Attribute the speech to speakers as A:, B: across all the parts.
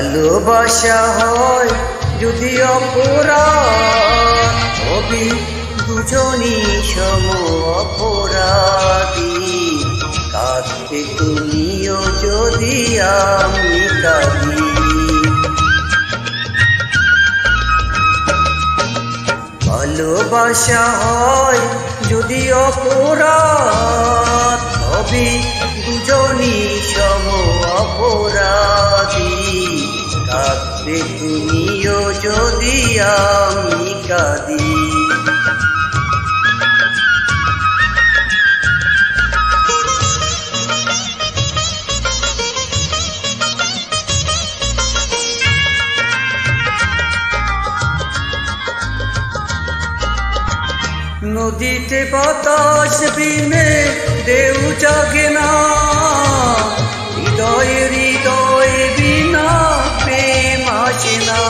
A: ভালোবাসা হয় যদি অপরাধ, তবে দুজনই সম অপরাধী। কাঁদবে তুমিও যদি আমি কাঁদি। ভালোবাসা হয় যদি অপরাধ, তবে দুজনই সম অপরাধী। কাঁদবে তুমিও যদি আমি কাঁদি। নদীতে বাতাস বিনে ঢেউ জাগে না, হৃদয়ে হৃদয়ে বিনা প্রেম আসে না।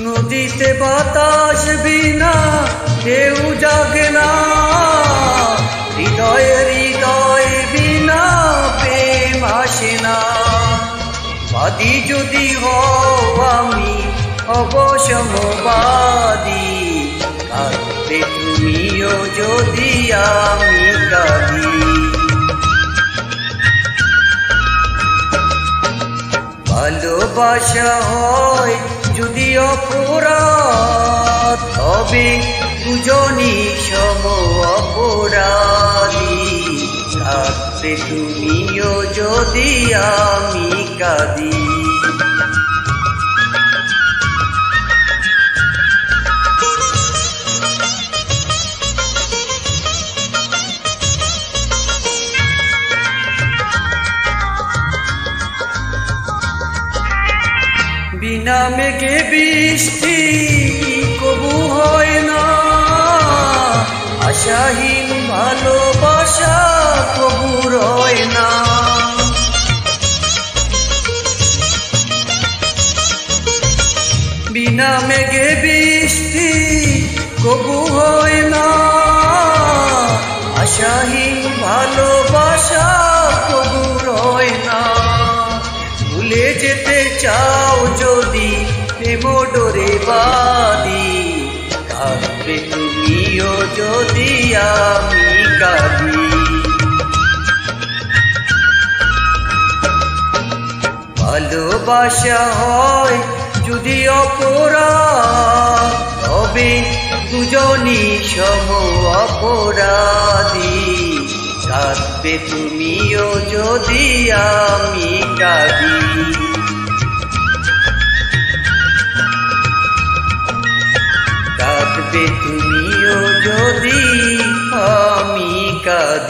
A: নদীতে বাতাস বিনা ঢেউ জাগে না, হৃদয়ে হৃদয়ে বিনা প্রেম আসে না। বাদী যদি হও আমি অবসমবাদী, কাঁদবে তুমিও যদি আমি কাঁদি। ভালোবাসা হয় যদি অপরাধ, তবে দুজনই সম অপরাধী। কাঁদবে তুমিও যদি আমি কাঁদি। বিনা মেঘে বৃষ্টি কবু হয় না, আশাহীন ভালোবাসা কবু রয় না। বিনা মেঘে বৃষ্টি কবু হয় না, আশাহীন ভালোবাসা কবু রয় না। ভুলে যেতে চাও যদি প্রেম ডোরে বাঁধি, কাঁদবে তুমিও যদি আমি কাঁদি। ভালোবাসা হয় যদি অপরাধ, তবে দুজনই সম অপরাধী। কাঁদবে তুমিও যদি আমি কাঁদি।